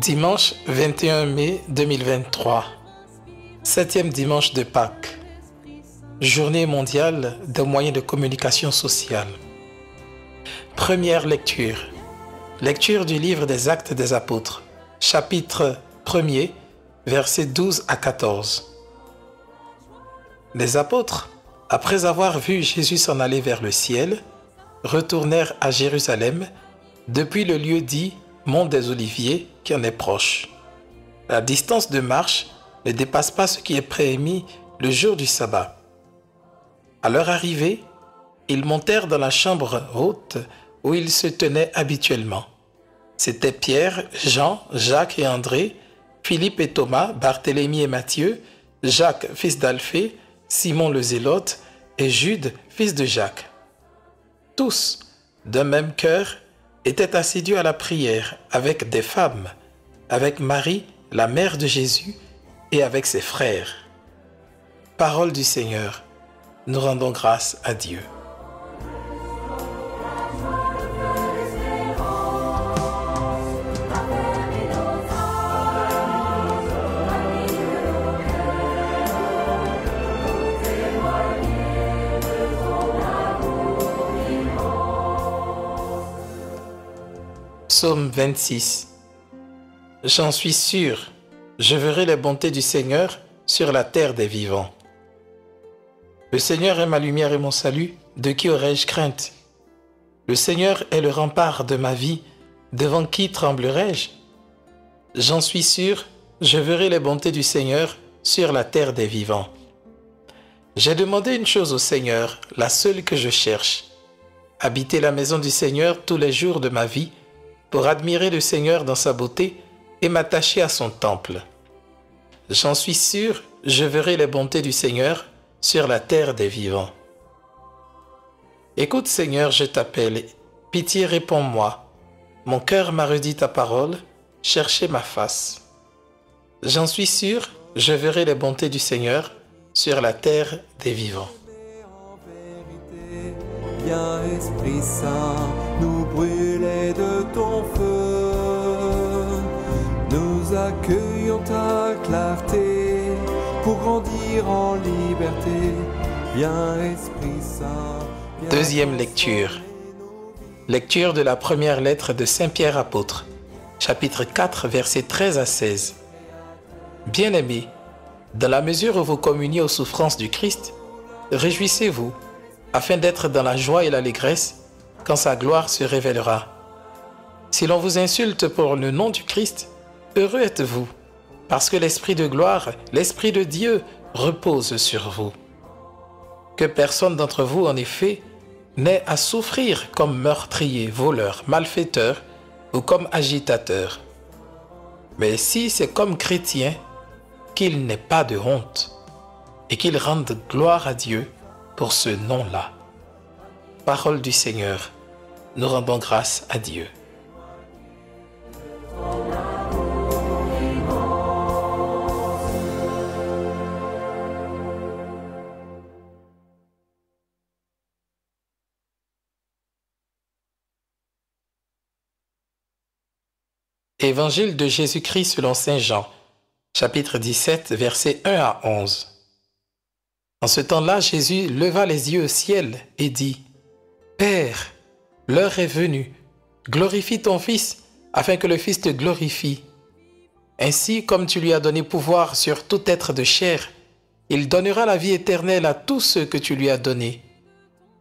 Dimanche 21 mai 2023, 7e dimanche de Pâques, Journée mondiale des moyens de communication sociale. Première lecture. Lecture du livre des Actes des Apôtres, chapitre 1er, versets 12 à 14. Les apôtres, après avoir vu Jésus s'en aller vers le ciel, retournèrent à Jérusalem depuis le lieu dit Mont des Oliviers qui en est proche. La distance de marche ne dépasse pas ce qui est prémis le jour du sabbat. À leur arrivée, ils montèrent dans la chambre haute où ils se tenaient habituellement. C'étaient Pierre, Jean, Jacques et André, Philippe et Thomas, Barthélemy et Matthieu, Jacques, fils d'Alphée, Simon le Zélote et Jude, fils de Jacques. Tous, d'un même cœur, étaient assidus à la prière avec des femmes, avec Marie, la mère de Jésus, et avec ses frères. Parole du Seigneur, nous rendons grâce à Dieu. Psaume 26. J'en suis sûr, je verrai les bontés du Seigneur sur la terre des vivants. Le Seigneur est ma lumière et mon salut, de qui aurais-je crainte? Le Seigneur est le rempart de ma vie, devant qui tremblerai-je? J'en suis sûr, je verrai les bontés du Seigneur sur la terre des vivants. J'ai demandé une chose au Seigneur, la seule que je cherche, habiter la maison du Seigneur tous les jours de ma vie, pour admirer le Seigneur dans sa beauté et m'attacher à son temple. J'en suis sûr, je verrai les bontés du Seigneur sur la terre des vivants. Écoute Seigneur, je t'appelle, pitié réponds-moi. Mon cœur m'a redit ta parole, cherchez ma face. J'en suis sûr, je verrai les bontés du Seigneur sur la terre des vivants. Viens Esprit Saint, nous brûler de ton feu. Nous accueillons ta clarté pour grandir en liberté. Viens Esprit Saint. Deuxième lecture. Lecture de la première lettre de Saint Pierre apôtre, chapitre 4, versets 13 à 16. Bien-aimés, dans la mesure où vous communiez aux souffrances du Christ, réjouissez-vous, afin d'être dans la joie et l'allégresse quand sa gloire se révélera. Si l'on vous insulte pour le nom du Christ, heureux êtes-vous, parce que l'Esprit de gloire, l'Esprit de Dieu repose sur vous. Que personne d'entre vous, en effet, n'ait à souffrir comme meurtrier, voleur, malfaiteur ou comme agitateur. Mais si c'est comme chrétien, qu'il n'ait pas de honte et qu'il rende gloire à Dieu pour ce nom-là. Parole du Seigneur, nous rendons grâce à Dieu. Évangile de Jésus-Christ selon saint Jean, chapitre 17, versets 1 à 11. En ce temps-là, Jésus leva les yeux au ciel et dit, « Père, l'heure est venue, glorifie ton Fils, afin que le Fils te glorifie. Ainsi, comme tu lui as donné pouvoir sur tout être de chair, il donnera la vie éternelle à tous ceux que tu lui as donnés.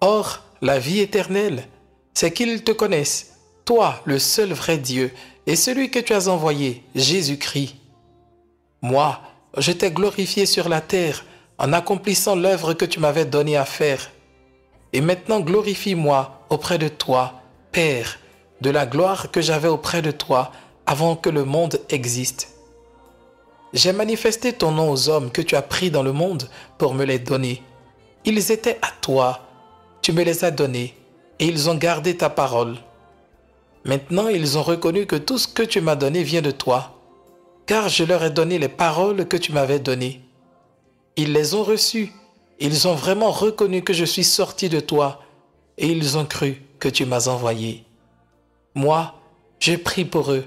Or, la vie éternelle, c'est qu'ils te connaissent, toi, le seul vrai Dieu, et celui que tu as envoyé, Jésus-Christ. Moi, je t'ai glorifié sur la terre, en accomplissant l'œuvre que tu m'avais donnée à faire. Et maintenant glorifie-moi auprès de toi, Père, de la gloire que j'avais auprès de toi avant que le monde existe. J'ai manifesté ton nom aux hommes que tu as pris dans le monde pour me les donner. Ils étaient à toi, tu me les as donnés, et ils ont gardé ta parole. Maintenant ils ont reconnu que tout ce que tu m'as donné vient de toi, car je leur ai donné les paroles que tu m'avais données. Ils les ont reçues, ils ont vraiment reconnu que je suis sorti de toi, et ils ont cru que tu m'as envoyé. Moi, je prie pour eux.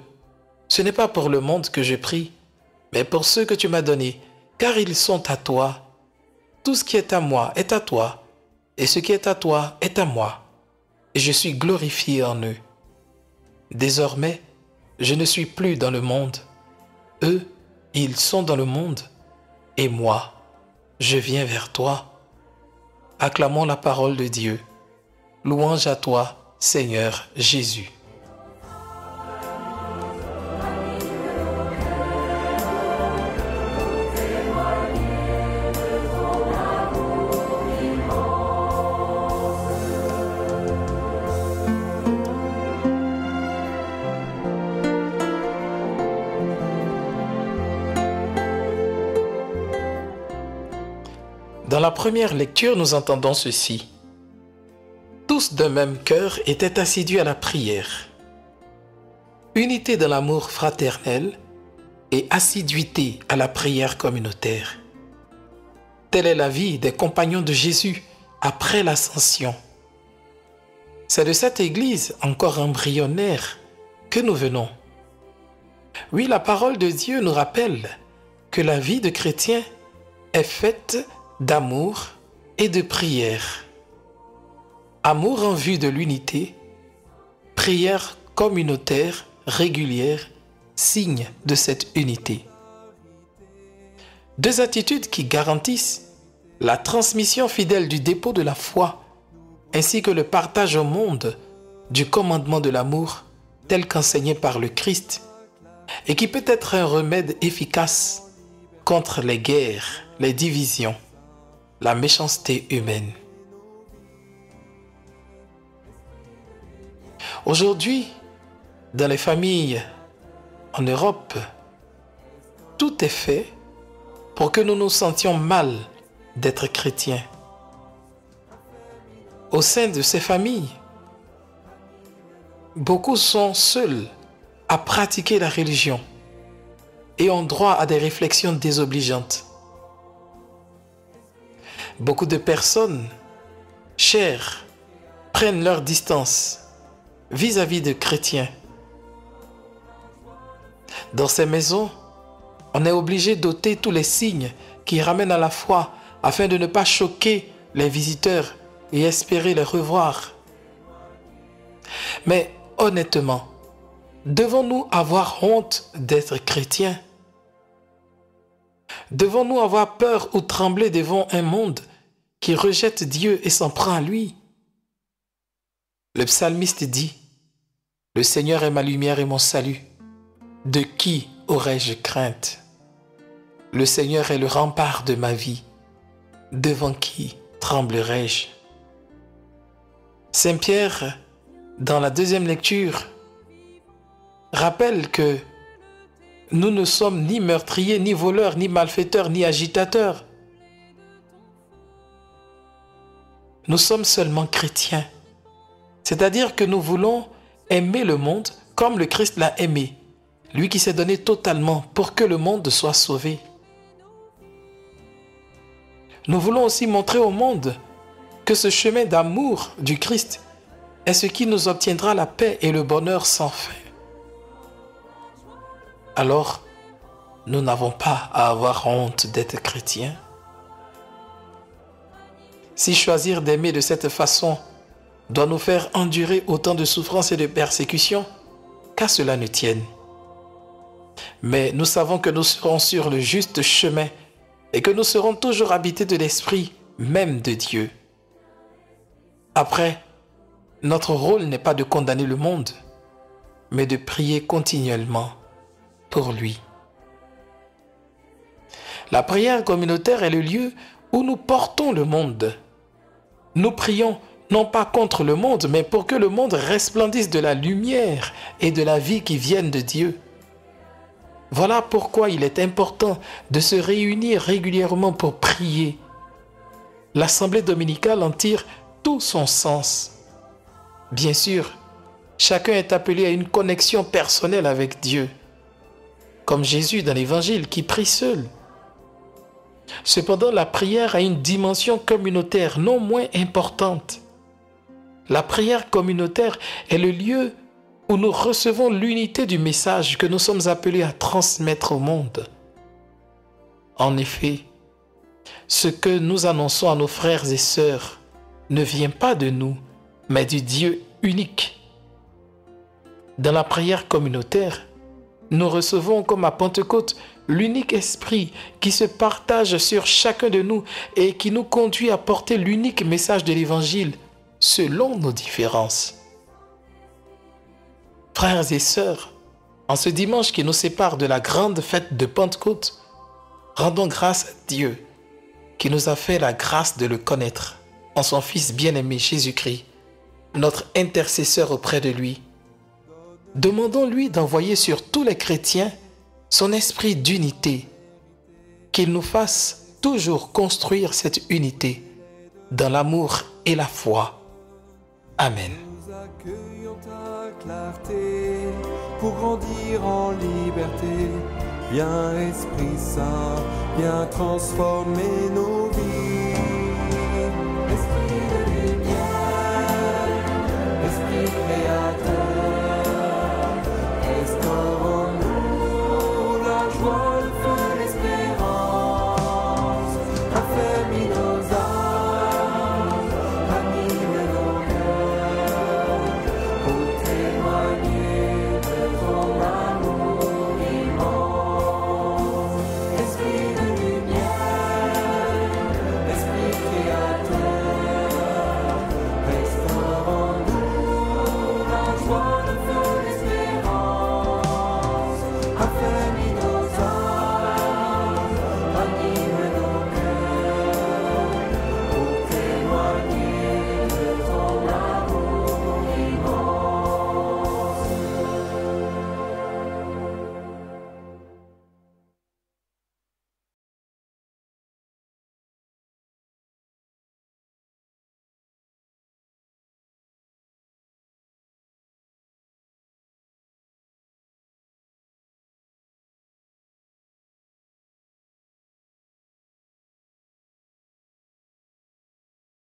Ce n'est pas pour le monde que je prie, mais pour ceux que tu m'as donnés, car ils sont à toi. Tout ce qui est à moi est à toi, et ce qui est à toi est à moi, et je suis glorifié en eux. Désormais, je ne suis plus dans le monde. Eux, ils sont dans le monde, et moi, je viens vers toi. Acclamons la parole de Dieu. Louange à toi, Seigneur Jésus. Dans la première lecture, nous entendons ceci. Tous d'un même cœur étaient assidus à la prière. Unité dans l'amour fraternel et assiduité à la prière communautaire. Telle est la vie des compagnons de Jésus après l'ascension. C'est de cette Église encore embryonnaire que nous venons. Oui, la parole de Dieu nous rappelle que la vie de chrétien est faite d'amour et de prière. Amour en vue de l'unité, prière communautaire régulière, signe de cette unité. Deux attitudes qui garantissent la transmission fidèle du dépôt de la foi, ainsi que le partage au monde du commandement de l'amour tel qu'enseigné par le Christ, et qui peut être un remède efficace contre les guerres, les divisions, la méchanceté humaine. Aujourd'hui, dans les familles en Europe, tout est fait pour que nous nous sentions mal d'être chrétiens. Au sein de ces familles, beaucoup sont seuls à pratiquer la religion et ont droit à des réflexions désobligeantes. Beaucoup de personnes chères prennent leur distance vis-à-vis de chrétiens. Dans ces maisons, on est obligé d'ôter tous les signes qui ramènent à la foi afin de ne pas choquer les visiteurs et espérer les revoir. Mais honnêtement, devons-nous avoir honte d'être chrétiens? Devons-nous avoir peur ou trembler devant un monde qui rejette Dieu et s'en prend à lui? Le psalmiste dit: « Le Seigneur est ma lumière et mon salut. De qui aurais-je crainte? Le Seigneur est le rempart de ma vie. Devant qui tremblerais-je » Saint Pierre, dans la deuxième lecture, rappelle que nous ne sommes ni meurtriers, ni voleurs, ni malfaiteurs, ni agitateurs. Nous sommes seulement chrétiens. C'est-à-dire que nous voulons aimer le monde comme le Christ l'a aimé, lui qui s'est donné totalement pour que le monde soit sauvé. Nous voulons aussi montrer au monde que ce chemin d'amour du Christ est ce qui nous obtiendra la paix et le bonheur sans fin. Alors, nous n'avons pas à avoir honte d'être chrétiens. Si choisir d'aimer de cette façon doit nous faire endurer autant de souffrances et de persécutions, qu'à cela ne tienne. Mais nous savons que nous serons sur le juste chemin et que nous serons toujours habités de l'esprit même de Dieu. Après, notre rôle n'est pas de condamner le monde, mais de prier continuellement pour lui. La prière communautaire est le lieu où nous portons le monde. Nous prions non pas contre le monde, mais pour que le monde resplendisse de la lumière et de la vie qui viennent de Dieu. Voilà pourquoi il est important de se réunir régulièrement pour prier. L'assemblée dominicale en tire tout son sens. Bien sûr, chacun est appelé à une connexion personnelle avec Dieu, comme Jésus dans l'Évangile qui prie seul. Cependant, la prière a une dimension communautaire non moins importante. La prière communautaire est le lieu où nous recevons l'unité du message que nous sommes appelés à transmettre au monde. En effet, ce que nous annonçons à nos frères et sœurs ne vient pas de nous, mais du Dieu unique. Dans la prière communautaire, nous recevons comme à Pentecôte l'unique esprit qui se partage sur chacun de nous et qui nous conduit à porter l'unique message de l'Évangile selon nos différences. Frères et sœurs, en ce dimanche qui nous sépare de la grande fête de Pentecôte, rendons grâce à Dieu qui nous a fait la grâce de le connaître en son Fils bien-aimé Jésus-Christ, notre intercesseur auprès de lui. Demandons-lui d'envoyer sur tous les chrétiens son esprit d'unité, qu'il nous fasse toujours construire cette unité dans l'amour et la foi. Amen. Nous accueillons ta clarté pour grandir en liberté. Viens Esprit Saint, viens transformer nos vies.